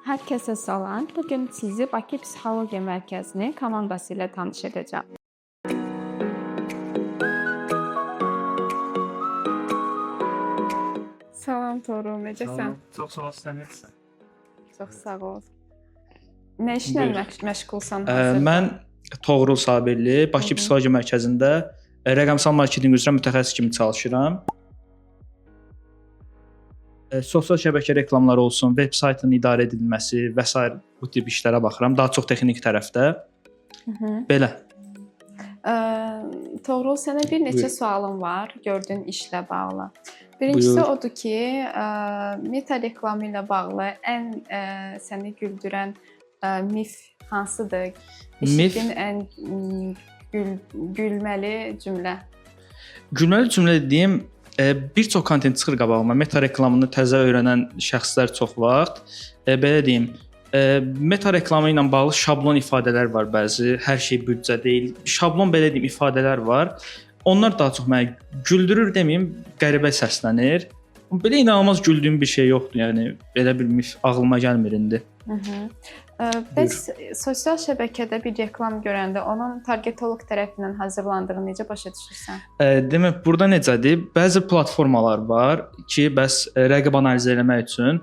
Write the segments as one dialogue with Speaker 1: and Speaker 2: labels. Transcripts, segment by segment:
Speaker 1: Hər kəsə salam. Bugün sizi Bakı Psixologiya Mərkəzinin komandası ilə tanış edəcəm. Salam Toğrul, necəsən?
Speaker 2: Çox sağ ol, sən necəsən?
Speaker 1: Çox sağ ol. Nə işlə məşğulsan
Speaker 2: Mən
Speaker 1: hazırda?
Speaker 2: Toğrul Sabirli, Bakı Psixologiya Mərkəzində rəqəmsal marketinq üzrə mütəxəssis kimi çalışıram. Sosial şəbəkə reklamları olsun, veb saytının idarə edilməsi və s. bu tip işlərə baxıram. Daha çox texnik tərəfdə. Belə.
Speaker 1: Toğrul, sənə bir neçə sualım var gördüyün işlə bağlı. Birincisi odur ki, meta reklamı ilə bağlı ən səni güldürən mif hansıdır? Eşitdiyin ən gülməli cümlə.
Speaker 2: Gülməli cümlə dediyim bir çox kontent çıxır qabağıma. Meta reklamını təzə öyrənən şəxslər çox vaxt belə deyim, meta reklamı ilə bağlı şablon ifadələr var bəzi. Hər şey büdcə deyil. Şablon belə deyim ifadələr var. Onlar daha çox məni güldürür deməyim, qəribə səslənir. Belə inanılmaz güldüyüm bir şey yoxdur. Yəni belə bir mif ağlıma gəlmir indi.
Speaker 1: Bəs sosial şəbəkədə bir reklam görəndə onun targetoloq tərəfindən hazırlandığını necə başa düşürsən?
Speaker 2: Demək, burada necədir? Bəzi platformalar var ki, bəs rəqib analiz etmək üçün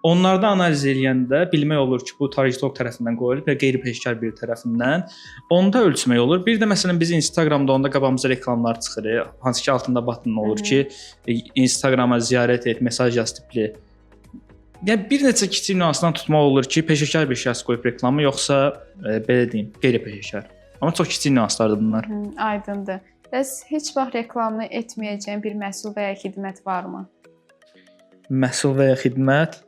Speaker 2: onlarda analiz edəndə bilmək olur ki, bu targetoloq tərəfindən qoyulub ya qeyri-peşəkar bir tərəfindən. Onda ölçmək olur. Bir də məsələn biz Instagramda onda qabağımıza reklamlar çıxır, hansı ki altında button olur ki, Instagrama ziyarət et, mesaj yaz tipli. Yəni bir neçə kiçik nüansdan tutmaq olur ki, peşəkar bir şəxs qoyub reklamı yoxsa belə deyim, qeyri-peşəkar. Amma çox kiçik nüanslardır bunlar.
Speaker 1: Aydındır. Bəs heç vaxt reklamını etməyəcəyin bir məhsul və ya xidmət varmı?
Speaker 2: Məhsul və ya xidmət?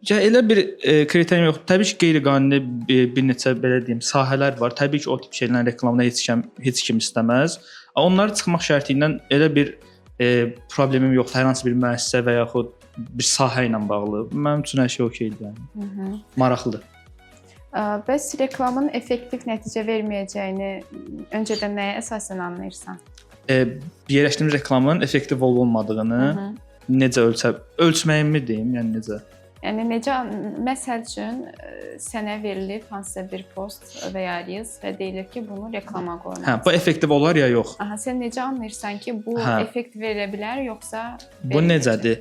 Speaker 2: Ya elə bir kriteriyum yoxdur. Təbii ki, qeyri-qanuni bir neçə belə deyim, sahələr var. Təbii ki, o tip şeylərin reklamına heç kim istəməz. Onları çıxmaq şərti ilə elə bir problemim yoxdur. Hər hansı bir müəssisə və yaxud bir sahə ilə bağlı. Mənim üçün hər şey okeydir yəni. Maraqlıdır.
Speaker 1: Bəs reklamın effektiv nəticə verməyəcəyini öncədən nəyə əsasən anlayırsan?
Speaker 2: Yerləşdirmiş reklamın effektiv olub-olmadığını necə ölçməyimi deyim, yəni necə?
Speaker 1: Yəni necə məsəl üçün sənə verilib hansısa bir post və ya reels və deyilir ki, bunu reklama qoymalısın.
Speaker 2: Hə, bu effektiv olar ya yox?
Speaker 1: Aha, sən necə anlayırsan ki, bu effekt verə bilər yoxsa
Speaker 2: bu necədir?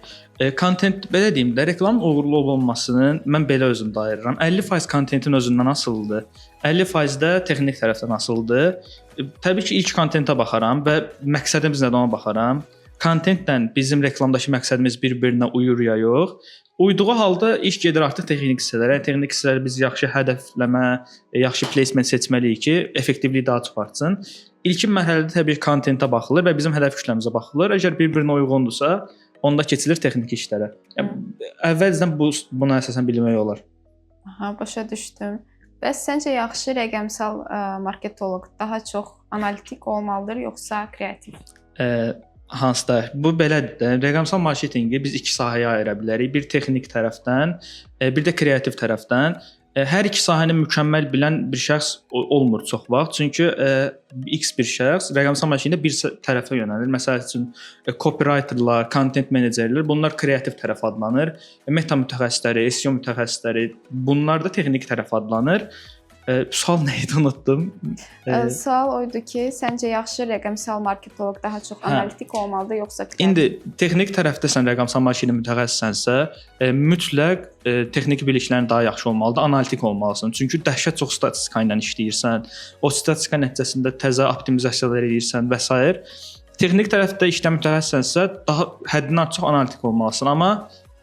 Speaker 2: Kontent belə deyim də, reklamın uğurlu olmasını mən belə özümdə ayırıram. 50% kontentin özündən asılıdır. 50% də texnik tərəfdən asılıdır. Təbii ki, ilk kontentə baxaram və məqsədimiz nədir ona baxaram. Kontentdən bizim reklamdakı məqsədimiz bir-birinə uyur ya yox. Uyduğu halda iş gedir artıq texnik hissələrə. Texnik hissələri biz yaxşı hədəfləmə, yaxşı placement seçməliyik ki, effektivliyi daha çox artsın. İlkin mərhələdə təbii kontentə baxılır və bizim hədəf kütləmizə baxılır. Əgər bir-birinə uyğundursa, onda keçilir texniki işlərə. Yəni əvvəlcədən buna əsasən bilmək olar.
Speaker 1: Aha, başa düşdüm. Bəs səncə yaxşı rəqəmsal marketoloq daha çox analitik olmalıdır yoxsa kreativ?
Speaker 2: Hansıda? Bu belədir. Rəqəmsal marketinqi biz iki sahəyə ayıra bilərik. Bir texnik tərəfdən, bir də kreativ tərəfdən. Hər iki sahəni mükəmməl bilən bir şəxs olmur çox vaxt. Çünki X bir şəxs rəqəmsal marketinqdə bir tərəfə yönəlir. Məsəl üçün copywriterlar, content menecerlər, bunlar kreativ tərəf adlanır. Meta mütəxəssisləri, SEO mütəxəssisləri, bunlar da texnik tərəf adlanır. Sual nə idi, unutdum.
Speaker 1: Sual oydu ki, səncə yaxşı rəqəmsal marketoloq daha çox analitik olmalıdır yoxsa kreativ?
Speaker 2: İndi texnik tərəfdə sən rəqəmsal marketinq mütəxəssissənsə, mütləq texniki biliklərin daha yaxşı olmalıdır, analitik olmalısan. Çünki dəhşət çox statistika ilə işləyirsən, o statistika nəticəsində təzə optimizasiyalar edirsən və s. Texnik tərəfdə işləm mütəxəssissənsə, daha həddindən çox analitik olmalısan, amma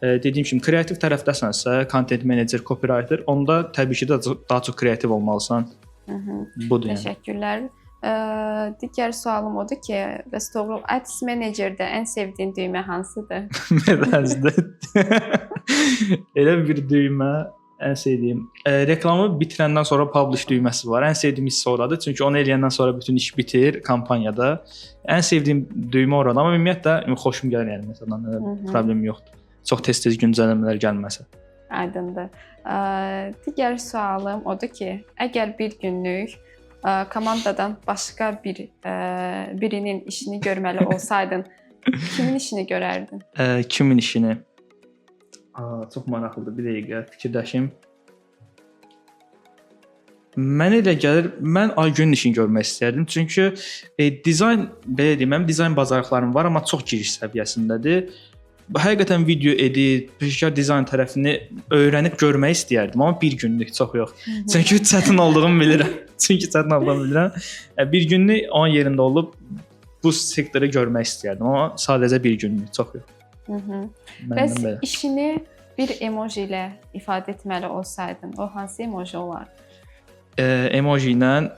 Speaker 2: dediyim kimi kreativ tərəfdəsənsə, content manager, copywriter, onda təbii ki, daha çox kreativ olmalısan. Budur yəni.
Speaker 1: Təşəkkürlər. Digər sualım odur ki, bəs Toğrul, Ads Manager-də ən sevdiyin düymə hansıdır?
Speaker 2: Elə bir düymə ən sevdiyim. Reklamı bitirəndən sonra publish düyməsi var. Ən sevdiyim hissə oradır. Çünki onu eləyəndən sonra bütün iş bitir kampaniyada. Ən sevdiyim düymə oradır. Amma ümumiyyətlə xoşum gəlir yəni məsələn, problem yoxdur. Çox tez-tez güncəlləmələr gəlməsə.
Speaker 1: Aydındır. Digər sualım odur ki, əgər bir günlük komandadan başqa birinin işini görməli olsaydın, kimin işini görərdin?
Speaker 2: Kimin işini? Çox maraqlıdır. Bir dəqiqə fikirləşim. Mənə elə gəlir, mən Aygünün işini görmək istərdim. Çünki dizayn, belə deyim, mənim dizayn bacarıqlarım var, amma çox giriş səviyyəsindədir. Həqiqətən video edit, peşəkar dizayn tərəfini öyrənib görmək istəyərdim, amma bir günlük çox yox. Çünki çətin olduğumu bilirəm. Bir günlük onun yerində olub bu sektoru görmək istəyərdim, amma sadəcə bir günlük, çox yox.
Speaker 1: Bəs işini bir emoji ilə ifadə etməli olsaydın, o hansı emoji olardı?
Speaker 2: Emoji ilə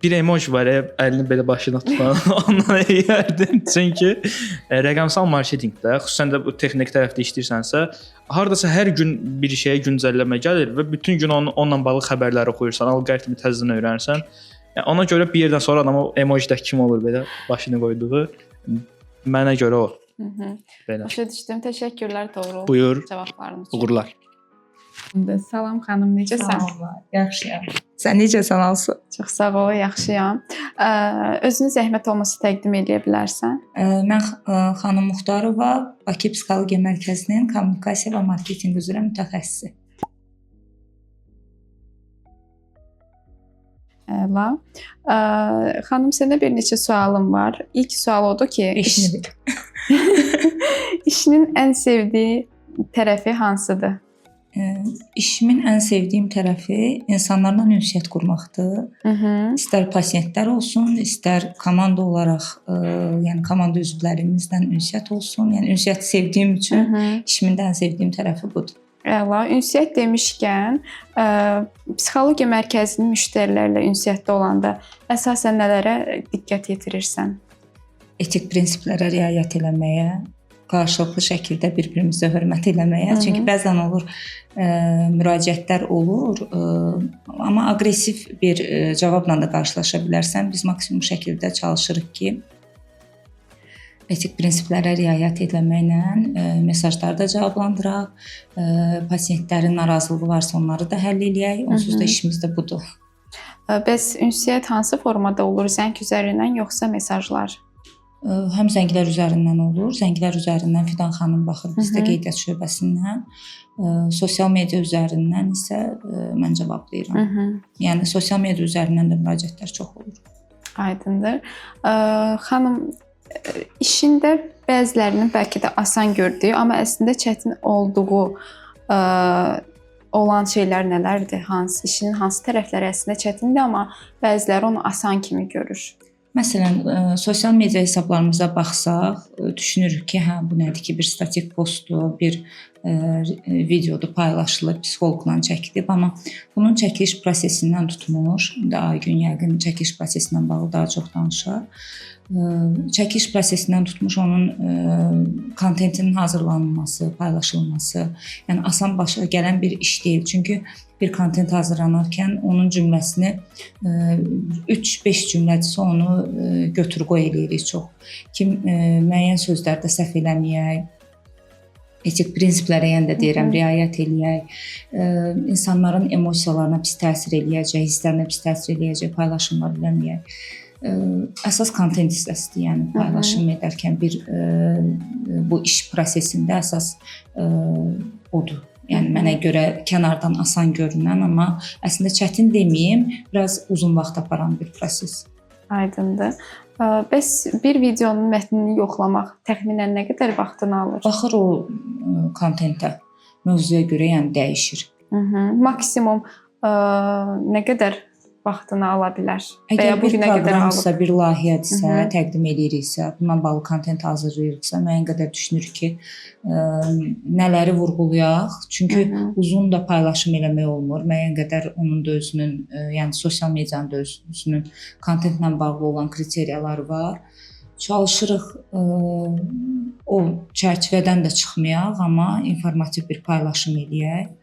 Speaker 2: bir emoji var, əlini belə başına tutan, ondan eləyərdim. Çünki rəqəmsal marketinqdə, xüsusən də bu texnik tərəfdə işləyirsənsə, hardasa hər gün bir şeyə güncəlləmə gəlir və bütün gün onunla bağlı xəbərlər oxuyursan, alqoritmi təzədən öyrənirsən. Yəni ona görə bir yerdən sonra adam o emojidə kim olur belə başını qoyduğu, mənə görə o. Belə.
Speaker 1: Başa düşdüm. Təşəkkürlər Toğrul.
Speaker 2: Buyur.
Speaker 1: Cavablarınız üçün.
Speaker 2: Uğurlar.
Speaker 1: Salam xanım, necəsən?
Speaker 3: Sağ ol. Yaxşıyam. Sən necəsən Alsu?
Speaker 1: Çox sağ ol, yaxşıyam. Özünü zəhmət olmasa təqdim edə bilərsən?
Speaker 3: Mən xanım Muxtarova, Bakı Psixologiya Mərkəzinin kommunikasiya və marketinq üzrə mütəxəssisi.
Speaker 1: Əla. Xanım, sənə bir neçə sualım var. İlk sual odur ki, işinin ən sevdiyi tərəfi hansıdır?
Speaker 3: İşimin ən sevdiyim tərəfi insanlarla ünsiyyət qurmaqdır. İstər pasientlər olsun, istər komanda olaraq, yəni komanda üzvlərimizlə ünsiyyət olsun. Yəni ünsiyyət sevdiyim üçün işimin ən sevdiyim tərəfi budur.
Speaker 1: Əla. Ünsiyyət demişkən, psixologiya mərkəzinin müştərilərlə ünsiyyətdə olanda əsasən nələrə diqqət yetirirsən?
Speaker 3: Etik prinsiplərə riayət etməyə, qarşılıqlı şəkildə bir-birimizə hörmət etməyə. Çünki bəzən olur müraciətlər olur, amma aqressiv bir cavabla da qarşılaşa bilərsən. Biz maksimum şəkildə çalışırıq ki, etik prinsiplərə riayət etməklə mesajları da cavablandıraq, pasientlərin narazılığı varsa onları da həll eləyək. Onsuz da işimiz də budur.
Speaker 1: Bəs ünsiyyət hansı formada olur? Zəng üzərindən yoxsa mesajlar?
Speaker 3: Həm zənglər üzərindən olur. Zənglər üzərindən Fidan xanım baxır bizdə qeydiyyat şöbəsindən. Sosial media üzərindən isə mən cavablayıram. Yəni sosial media üzərindən də müraciətlər çox olur.
Speaker 1: Aydındır. Xanım, işində bəzilərinin bəlkə də asan gördüyü, amma əslində çətin olduğu olan şeylər nələrdir? İşinin hansı tərəfləri əslində çətindir, amma bəziləri onu asan kimi görür?
Speaker 3: Məsələn, sosial media hesablarımıza baxsaq, düşünürük ki, hə bu nədir ki, bir statik postdur, bir videodur, paylaşılıb, psixoloqla çəkilib, amma bunun çəkiliş prosesindən tutmuş, Aygün yəqin çəkiliş prosesindən bağlı daha çox danışar. Çəkiliş prosesindən tutmuş onun kontentinin hazırlanması, paylaşılması, yəni asan başa gələn bir iş deyil. Çünki bir kontent hazırlanarkən onun cümləsini 3-5 cümlədirsə onu götür-qoy eləyirik çox. Kim müəyyən sözlərdə səhv eləməyək, etik prinsiplərə yəni də deyirəm, riayət eləyək, insanların emosiyalarına pis təsir eləyəcək, hisslərinə pis təsir eləyəcək paylaşımlar eləməyək. Əsas kontent hissəsidir, yəni paylaşım edərkən bu iş prosesində əsas odur. Yəni mənə görə kənardan asan görünən, amma əslində çətin deməyim, biraz uzun vaxt aparan bir proses.
Speaker 1: Aydındır. Bəs bir videonun mətnini yoxlamaq təxminən nə qədər vaxtını alır?
Speaker 3: Baxır o kontentə, mövzuya görə yəni dəyişir.
Speaker 1: Maksimum nə qədər vaxtını ala bilər?
Speaker 3: Əgər bir proqramsa, bir layihədirsə, təqdim ediriksə, bununla bağlı kontent hazırlayırıqsa, müəyyən qədər düşünürük ki, nələri vurğulayaq. Çünki uzun da paylaşım eləmək olmur. Müəyyən qədər onun da özünün, yəni sosial medianın da özünün kontentlə bağlı olan kriteriyaları var. Çalışırıq o çərçivədən də çıxmayaq, amma informativ bir paylaşım eləyək.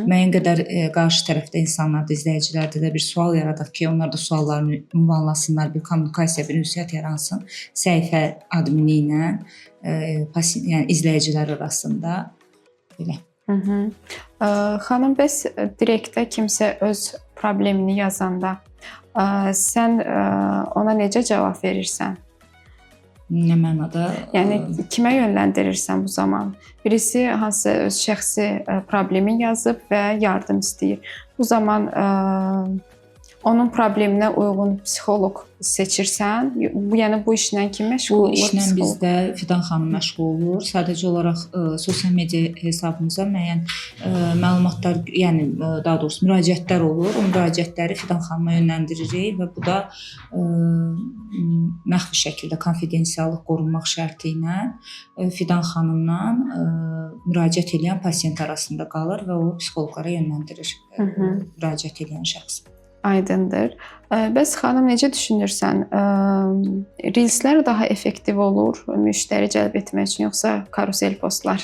Speaker 3: Müəyyən qədər qarşı tərəfdə insanlarda, izləyicilərdə də bir sual yaradaq ki, onlar da suallarını ünvanlasınlar, bir kommunikasiya, bir ünsiyyət yaransın səhifə admini ilə, yəni izləyicilər arasında belə.
Speaker 1: Xanım, bəs direktdə kimsə öz problemini yazanda sən ona necə cavab verirsən?
Speaker 3: Nə mənada?
Speaker 1: Yəni kimə yönləndirirsən bu zaman? Birisi hansı öz şəxsi problemi yazıb və yardım istəyir. Bu zaman onun probleminə uyğun psixoloq seçirsən. Yəni bu işlə kim məşğul olur?
Speaker 3: Bu işlə bizdə Fidan xanım məşğul olur. Sadəcə olaraq sosial media hesabımıza müəyyən məlumatlar, yəni daha doğrusu müraciətlər olur. O müraciətləri Fidan xanıma yönləndiririk və bu da məxfi şəkildə konfidensiallıq qorunmaq şərti ilə Fidan xanımla müraciət edən pasiyent arasında qalır və o psixoloqlara yönləndirir müraciət edən şəxsi.
Speaker 1: Aydındır. Bəs xanım necə düşünürsən? Reelslər daha effektiv olur müştəri cəlb etmək üçün yoxsa karusel postlar?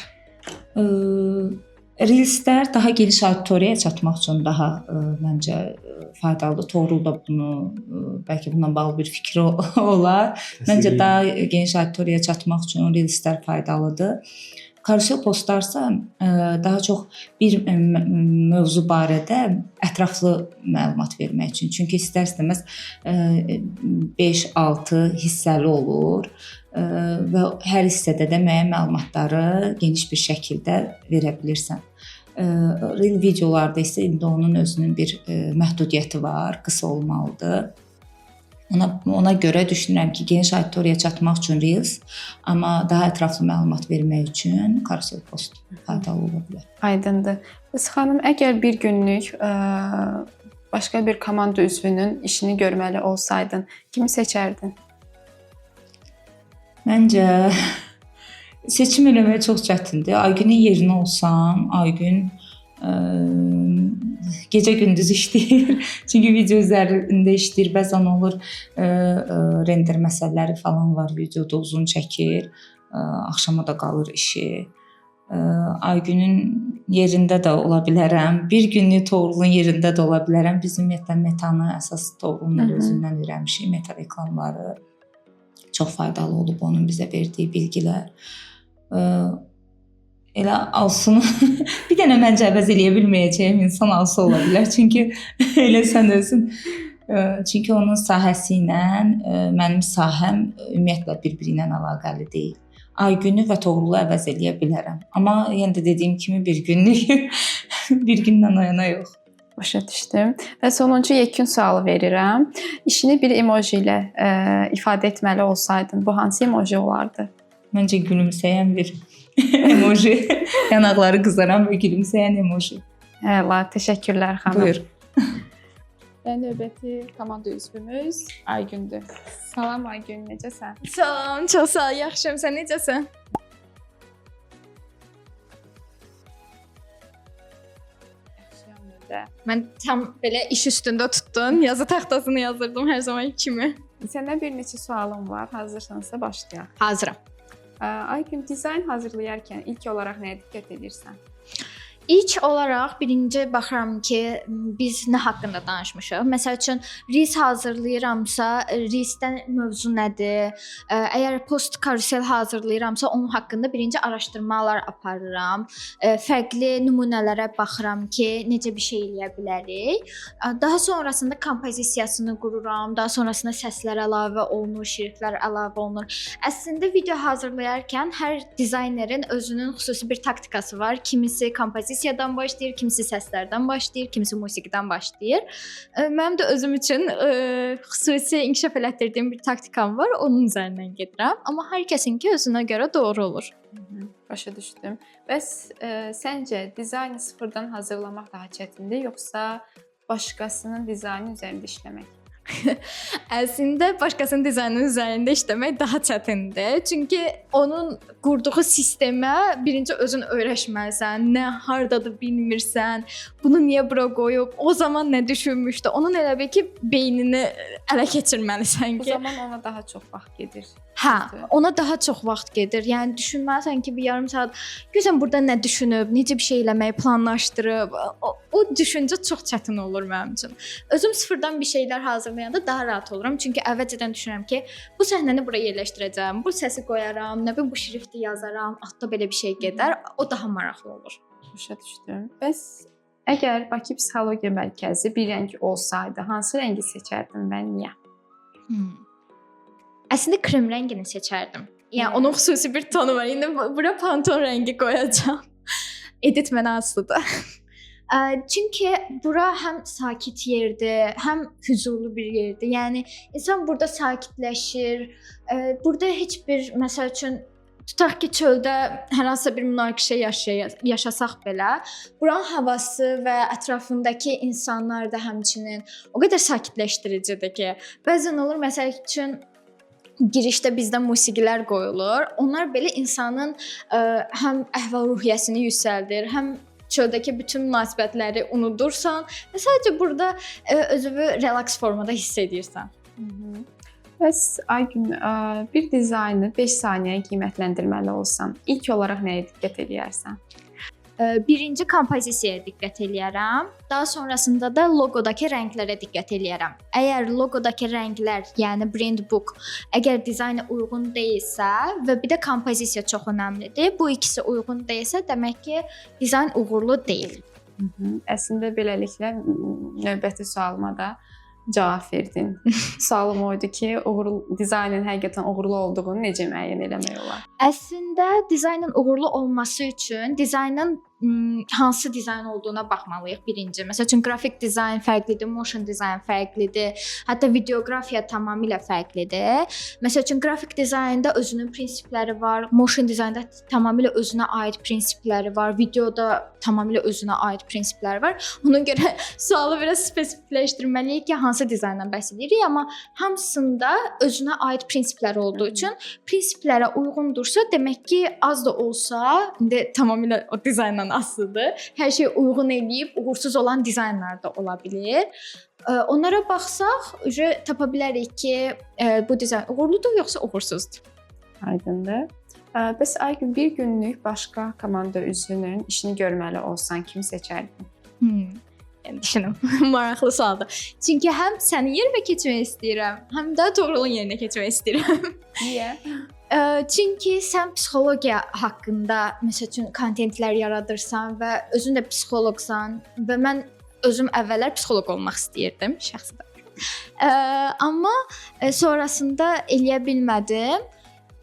Speaker 3: Reelslər daha geniş auditoriyaya çatmaq üçün daha məncə faydalıdır. Toğrul da bunu bəlkə bununla bağlı bir fikri olar. Məncə daha geniş auditoriyaya çatmaq üçün reelslər faydalıdır. Karusel postlarsa daha çox bir mövzu barədə ətraflı məlumat vermək üçün. Çünki istər-istəməz 5-6 hissəli olur və hər hissədə də müəyyən məlumatları geniş bir şəkildə verə bilirsən. Reel videolarda isə indi onun özünün bir məhdudiyyəti var, qısa olmalıdır. Ona görə düşünürəm ki, geniş auditoriyaya çatmaq üçün Reels, amma daha ətraflı məlumat vermək üçün karusel post faydalı ola bilər.
Speaker 1: Aydındır. Bəs xanım, əgər bir günlük başqa bir komanda üzvünün işini görməli olsaydın, kimi seçərdin?
Speaker 3: Məncə seçim eləmək çox çətindir. Aygünün yerinə olsam, Aygün gecə-gündüz işləyir. Çünki video üzərində işləyir. Bəzən olur render məsələləri falan var, videoda uzun çəkir. Axşama da qalır işi. Aygünün yerində də ola bilərəm. Bir günlük Toğrulun yerində də ola bilərəm. Biz ümumiyyətlə metanı əsas Toğrulun özündən öyrənmişik. Meta reklamları çox faydalı olub onun bizə verdiyi bilgilər. Elə Alsunu bir dənə məncə əvəz eləyə bilməyəcəyim insan Alsu ola bilər. Çünki elə sən özün. Çünki onun sahəsi ilə mənim sahəm ümumiyyətlə bir-biri ilə əlaqəli deyil. Aygünü və Toğrulu əvəz eləyə bilərəm. Amma yenə də dediyim kimi bir günlük, bir gündən o yana yox.
Speaker 1: Başa düşdüm. Və sonuncu yekun sualı verirəm. İşini bir emoji ilə ifadə etməli olsaydın, bu hansı emoji olardı?
Speaker 3: Məncə gülümsəyən bir emoji, yanaqları qızaran və gülümsəyən emoji.
Speaker 1: Həla, təşəkkürlər xanım.
Speaker 3: Buyur.
Speaker 1: Və növbəti komanda üzvümüz Aygündür. Salam Aygün, necəsən?
Speaker 4: Salam, çox sağ ol, yaxşıyam. Sən necəsən?
Speaker 1: Yaxşıyam da.
Speaker 4: Mən tam belə iş üstündə tutdun. Yazı taxtasını yazırdım hər zaman kimi.
Speaker 1: Səndən bir neçə sualım var. Hazırsansa başlayaq.
Speaker 4: Hazıram.
Speaker 1: Aygün, dizayn hazırlayarkən ilk olaraq nəyə diqqət edirsən?
Speaker 4: İlk olaraq birinci baxıram ki, biz nə haqqında danışmışıq. Məsəl üçün reels hazırlayıramsa, reelsdən mövzu nədir? Əgər post karusel hazırlayıramsa, onun haqqında birinci araşdırmalar aparıram. Fərqli nümunələrə baxıram ki, necə bir şey eləyə bilərik. Daha sonrasında kompozisiyasını qururam. Daha sonrasında səslər əlavə olunur, şriftlər əlavə olunur. Əslində video hazırlayarkən hər dizaynerin özünün xüsusi bir taktikası var. Kimisi kompozisiyadan başlayır, kimisi səslərdən başlayır, kimisi musiqidən başlayır. Mənim də özüm üçün xüsusi inkişaf elətdirdiyim bir taktikam var, onun üzərindən gedirəm. Amma hər kəsinki özünə görə doğru olur.
Speaker 1: Başa düşdüm. Bəs səncə dizaynı sıfırdan hazırlamaq daha çətindir, yoxsa başqasının dizaynı üzərində işləmək?
Speaker 4: Əslində başqasının dizaynı üzərində işləmək daha çətindir. Çünki onun qurduğu sistemə birinci özün öyrəşməlisən, nə hardadır bilmirsən, bunu niyə bura qoyub, o zaman nə düşünmüşdü. Onun elə bil ki, beynini ələ keçirməlisən ki,
Speaker 1: o zaman ona daha çox vaxt gedir.
Speaker 4: Hə, ona daha çox vaxt gedir. Yəni düşünməlisən ki, bir yarım saat görsən burada nə düşünüb, necə bir şey eləməyi planlaşdırıb. O düşüncə çox çətin olur mənim üçün. Özüm sıfırdan bir şeylər hazırlayanda daha rahat oluram. Çünki əvvəlcədən düşünürəm ki, bu səhnəni bura yerləşdirəcəm, bu səsi qoyaram, nə bilim bu şrifti yazaram, altda belə bir şey gedər. O daha maraqlı olur.
Speaker 1: Başa düşdüm. Bəs əgər Bakı Psixologiya Mərkəzi bir rəng olsaydı, hansı rəngi seçərdin və niyə?
Speaker 4: Əslində krem rəngini seçərdim. Yəni onun xüsusi bir tonu var. İndi bura Pantone rəngi qoyacağam. Edit mənə asılıdır. Çünki bura həm sakit yerdir, həm huzurlu bir yerdir. Yəni insan burada sakitləşir. Burada heç bir məsəl üçün tutaq ki, çöldə hər hansı bir münaqişə yaşasaq belə, buranın havası və ətrafındakı insanlar da həmçinin o qədər sakitləşdiricidir ki, bəzən olur məsəl üçün girişdə bizdə musiqilər qoyulur. Onlar belə insanın həm əhval-ruhiyyəsini yüksəldir, həm çöldəki bütün münasibətləri unudursan və sadəcə burada özünü relaks formada hiss edirsən.
Speaker 1: Bəs Aygün, bir dizaynı 5 saniyəyə qiymətləndirməli olsan, ilk olaraq nəyə diqqət edərsən?
Speaker 4: Birinci kompozisiyaya diqqət eləyərəm. Daha sonrasında da loqodakı rənglərə diqqət eləyərəm. Əgər loqodakı rənglər, yəni brand book, əgər dizayna uyğun deyilsə və bir də kompozisiya çox əhəmilidir. Bu ikisi uyğun deyilsə, demək ki, dizayn uğurlu deyil.
Speaker 1: Əslində beləliklə növbəti sualıma da cavab verdin. Sualım oydu ki, dizaynın həqiqətən uğurlu olduğunu necə müəyyən etmək olar?
Speaker 4: Əslində dizaynın uğurlu olması üçün dizaynın hansı dizayn olduğuna baxmalıyıq birinci. Məsəl üçün qrafik dizayn fərqlidir, motion dizayn fərqlidir, hətta videografiya tamamilə fərqlidir. Məsəl üçün qrafik dizaynda özünün prinsipləri var, motion dizaynda tamamilə özünə aid prinsipləri var, videoda tamamilə özünə aid prinsipləri var. Ona görə sualı biraz spesifikləşdirməliyik ki, hansı dizayndan bəhs edirik, amma hamısında özünə aid prinsipləri olduğu üçün prinsiplərə uyğundursa, demək ki, az da olsa, indi tamamilə o dizayndan asılıdır. Hər şey uyğun eləyib uğursuz olan dizaynlar da ola bilər. Onlara baxsaq, tapa bilərik ki, bu dizayn uğurludur yoxsa uğursuzdur.
Speaker 1: Aydındır. Bəs Aygün, bir günlük başqa komanda üzvünün işini görməli olsan, kimi seçərdin?
Speaker 4: Düşünüm. Maraqlı sualdır. Çünki həm sənin yerinə keçmək istəyirəm, həm də Toğrulun yerinə keçmək istəyirəm.
Speaker 1: Niyə?
Speaker 4: Çünki sən psixologiya haqqında məsəl üçün kontentlər yaradırsan və özün də psixoloqsan və mən özüm əvvəllər psixoloq olmaq istəyirdim şəxsən. Amma sonrasında eləyə bilmədim.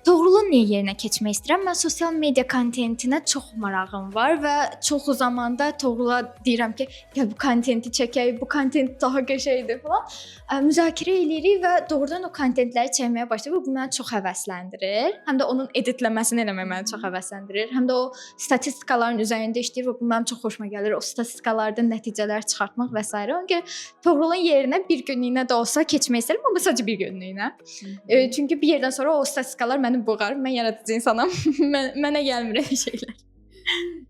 Speaker 4: Toğrulun niyə yerinə keçmək istəyirəm? Mən sosial media kontentinə çox marağım var və çox zamanda Toğrula deyirəm ki, gəl bu kontenti çəkək, bu kontent daha qəşəngdir falan. Müzakirə eləyirik və doğrudan o kontentləri çəkməyə başlayırıq. Bu məni çox həvəsləndirir. Həm də onun editləməsini eləmək məni çox həvəsləndirir. Həm də o statistikaların üzərində işləyir və bu mənim çox xoşuma gəlir. O statistikalardan nəticələr çıxartmaq və s. Ona görə Toğrulun yerinə bir günlüklə də olsa keçmək istəyirəm, amma sadəcə bir günlüklə. Çünki bir yerdən sonra o statistikalar məni boğar. Mən yaradıcı insanam. Mənə gəlmir elə şeylər.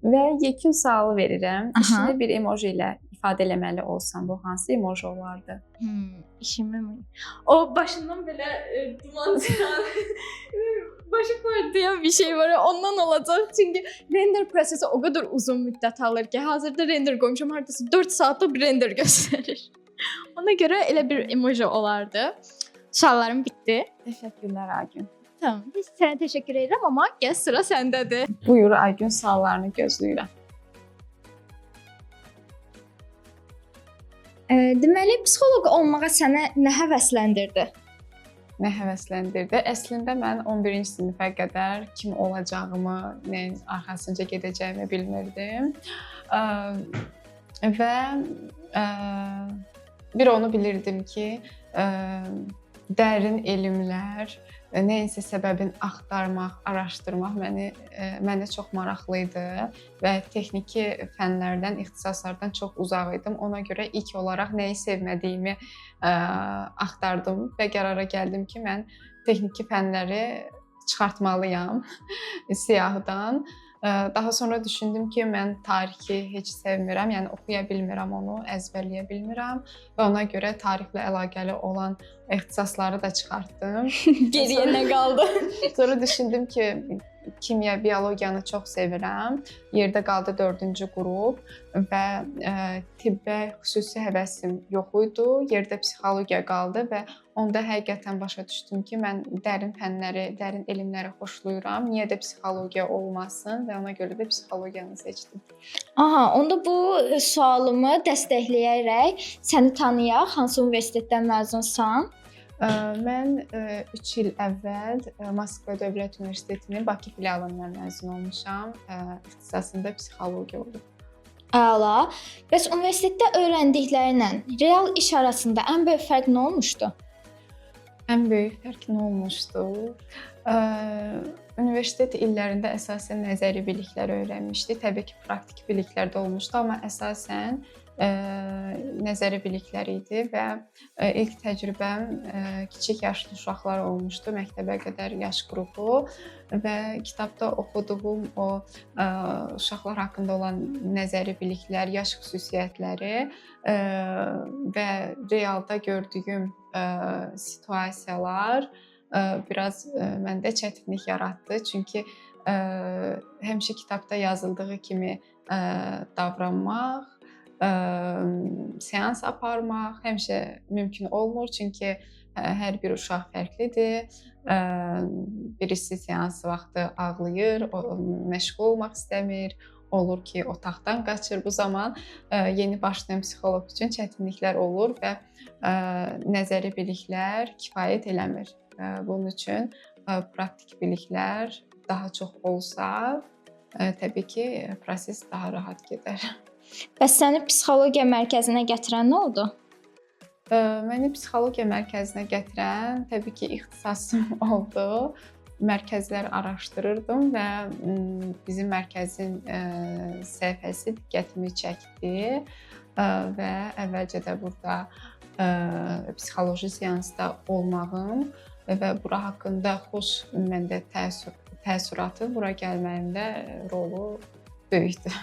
Speaker 1: Və yekun sualı verirəm. İşini bir emoji ilə ifadə eləməli olsan, bu hansı emoji olardı?
Speaker 4: İşimi mi? O başından belə duman çıxan, başı partlayan bir şey var. Ondan olacaq. Çünki render prosesi o qədər uzun müddət alır ki, hazırda render qoymuşam, hardasa 4 saatda bir render göstərir. Ona görə elə bir emoji olardı. Suallarım bitdi.
Speaker 1: Təşəkkürlər Aygün.
Speaker 4: Tamam. Sənə təşəkkür edirəm, amma gəl sıra səndədir.
Speaker 1: Buyur Aygün, suallarını gözləyirəm.
Speaker 4: Deməli, psixoloq olmağa sənə nə həvəsləndirdi?
Speaker 1: Nə həvəsləndirdi? Əslində mən 11-ci sinifə qədər kim olacağımı, nəyin arxasınca gedəcəyimi bilmirdim. Və bir onu bilirdim ki, dərin elmlər, nəyinsə səbəbini axtarmaq, araşdırmaq mənə çox maraqlı idi və texniki fənlərdən, ixtisaslardan çox uzaq idim. Ona görə ilk olaraq nəyi sevmədiyimi axtardım və qərara gəldim ki, mən texniki fənləri çıxartmalıyam siyahıdan. Daha sonra düşündüm ki, mən tarixi heç sevmirəm, yəni oxuya bilmirəm onu, əzbərləyə bilmirəm və ona görə tarixlə əlaqəli olan ixtisasları da çıxartdım.
Speaker 4: Geriyə nə qaldı?
Speaker 1: Sonra düşündüm ki, kimya, biologiyanı çox sevirəm. Yerdə qaldı 4-cü qrup və tibbə xüsusi həvəsim yox idi. Yerdə psixologiya qaldı və onda həqiqətən başa düşdüm ki, mən dərin fənləri, dərin elmləri xoşlayıram. Niyə də psixologiya olmasın və ona görə də psixologiyanı seçdim.
Speaker 4: Aha, onda bu sualımı dəstəkləyərək səni tanıyaq, hansı universitetdən məzunsan?
Speaker 1: Mən 3 il əvvəl Moskva Dövlət Universitetinin Bakı filialından məzun olmuşam. İxtisasında psixologiya olub.
Speaker 4: Əla. Bəs universitetdə öyrəndiklərinlə real iş arasında ən böyük fərq nə olmuşdu?
Speaker 1: Ən böyük fərq nə olmuşdu? Universitet illərində əsasən nəzəri biliklər öyrənmişdik. Təbii ki, praktik biliklər də olmuşdu, amma əsasən nəzəri biliklər idi və ilk təcrübəm kiçik yaşlı uşaqlar olmuşdu, məktəbə qədər yaş qrupu və kitabda oxuduğum o uşaqlar haqqında olan nəzəri biliklər, yaş xüsusiyyətləri və realda gördüyüm situasiyalar biraz məndə çətinlik yaratdı. Çünki həmişə kitabda yazıldığı kimi davranmaq, seans aparmaq həmişə mümkün olmur. Çünki hər bir uşaq fərqlidir. Birisi seans vaxtı ağlayır, məşğul olmaq istəmir. Olur ki, otaqdan qaçır. Bu zaman yeni başlayan psixoloq üçün çətinliklər olur və nəzəri biliklər kifayət eləmir. Bunun üçün praktik biliklər daha çox olsa, təbii ki, proses daha rahat gedər.
Speaker 4: Bəs səni psixologiya mərkəzinə gətirən nə oldu?
Speaker 1: Məni psixologiya mərkəzinə gətirən təbii ki, ixtisasım oldu. Mərkəzlər araşdırırdım və bizim mərkəzin səhifəsi diqqətimi çəkdi və əvvəlcə də burada psixoloji seansda olmağım və bura haqqında xoş məndə təəssüratı bura gəlməyimdə rolu böyükdür.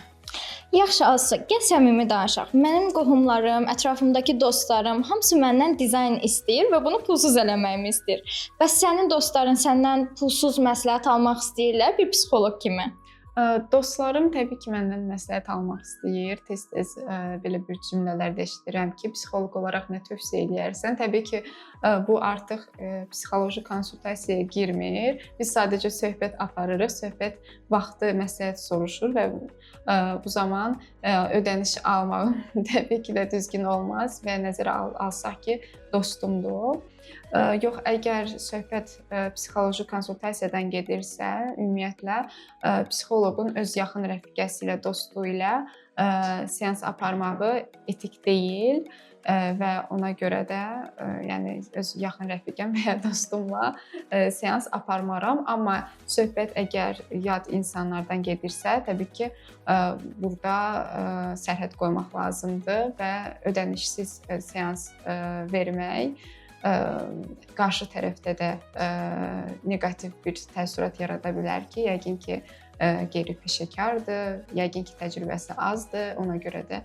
Speaker 4: Yaxşı, Azsa, gəl səmimi danışaq. Mənim qohumlarım, ətrafımdakı dostlarım hamısı məndən dizayn istəyir və bunu pulsuz eləməyimi istəyir. Bəs sənin dostların səndən pulsuz məsləhət almaq istəyirlər bir psixoloq kimi?
Speaker 1: Dostlarım təbii ki, məndən məsləhət almaq istəyir. Tez-tez belə bir cümlələr də eşidirəm ki, psixoloq olaraq nə tövsiyə edərsən? Təbii ki, bu artıq psixoloji konsultasiyaya girmir. Biz sadəcə söhbət aparırıq. Söhbət vaxtı məsləhət soruşur və bu zaman ödəniş almağım təbii ki də düzgün olmaz və nəzərə alsaq ki, dostumdur. Yox, əgər söhbət psixoloji konsultasiyadan gedirsə, ümumiyyətlə psixoloqun öz yaxın rəfiqəsi ilə, dostu ilə seans aparmağı etik deyil və ona görə də yəni öz yaxın rəfiqəm və ya dostumla seans aparmaram. Amma söhbət əgər yad insanlardan gedirsə, təbii ki, burada sərhəd qoymaq lazımdır və ödənişsiz seans vermək qarşı tərəfdə də neqativ bir təəssürat yarada bilər ki, yəqin ki, qeyri-peşəkardır, yəqin ki, təcrübəsi azdır, ona görə də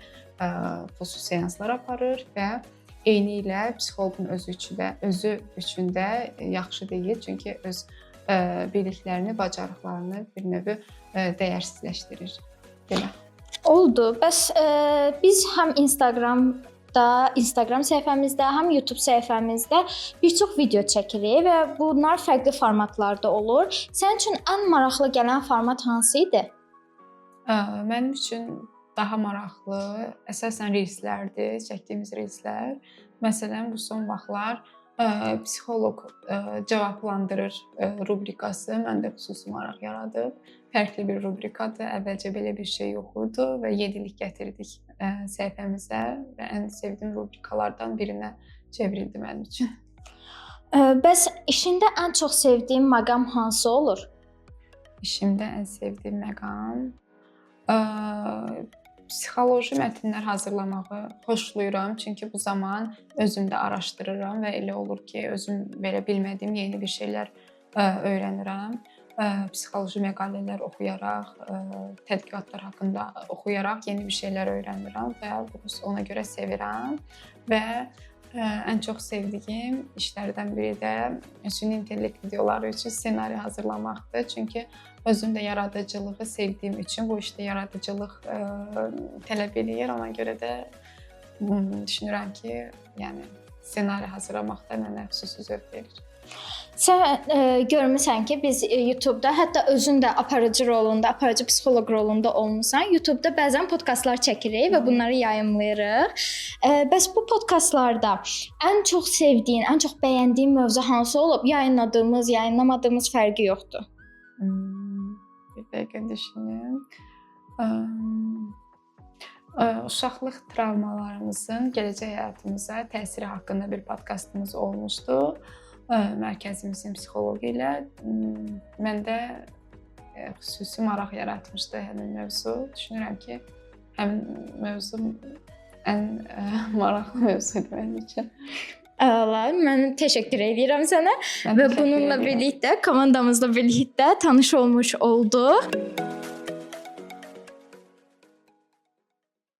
Speaker 1: pulsuz seanslar aparır və eynilə psixoloqun özü üçün də yaxşı deyil, çünki öz biliklərini, bacarıqlarını bir növ dəyərsizləşdirir. Belə.
Speaker 4: Oldu. Bəs biz həm Instagram səhifəmizdə, həm YouTube səhifəmizdə bir çox video çəkirik və bunlar fərqli formatlarda olur. Sənin üçün ən maraqlı gələn format hansı idi?
Speaker 1: Mənim üçün daha maraqlı əsasən reelslərdir, çəkdiyimiz reelslər. Məsələn, bu son vaxtlar psixoloq cavablandırır rubrikası məndə xüsusi maraq yaradıb. Fərqli bir rubrikadır. Əvvəlcə belə bir şey yox idi və 7-lik gətirdik səhifəmizə və ən sevdiyim rubrikalardan birinə çevrildi mənim üçün.
Speaker 4: Bəs işində ən çox sevdiyin məqam hansı olur?
Speaker 1: İşimdə ən sevdiyim məqam psixoloji mətnlər hazırlamağı xoşlayıram. Çünki bu zaman özümdə araşdırıram və elə olur ki, özüm belə bilmədiyim yeni bir şeylər öyrənirəm. Psixoloji məqalələr oxuyaraq, tədqiqatlar haqqında oxuyaraq yeni bir şeylər öyrənirəm və ona görə sevirəm və ən çox sevdiyim işlərdən biri də süni intellekt videoları üçün ssenari hazırlamaqdır. Çünki özüm də yaradıcılığı sevdiyim üçün bu işdə yaradıcılıq tələb edir. Ona görə də düşünürəm ki, yəni ssenari hazırlamaq da mənə xüsusi zövq verir.
Speaker 4: Sən görmüsən ki, biz YouTube-da, hətta özün də aparıcı rolunda, aparıcı psixoloq rolunda olmusan. YouTube-da bəzən podkastlar çəkirik və bunları yayımlayırıq. Bəs bu podkastlarda ən çox sevdiyin, ən çox bəyəndiyin mövzu hansı olub? Yayınladığımız, yayınlamadığımız fərqi yoxdur.
Speaker 1: Bir dəqiqə düşünüm. Uşaqlıq travmalarımızın gələcək həyatımıza təsiri haqqında bir podkastımız olmuşdu. Mərkəzimizin psixoloqu ilə məndə xüsusi maraq yaratmışdı həmin mövzu. Düşünürəm ki, həmin mövzu ən maraqlı mövzudur mənim üçün.
Speaker 4: Əla, mən təşəkkür edirəm sənə və bununla birlikdə komandamızla birlikdə tanış olmuş olduq.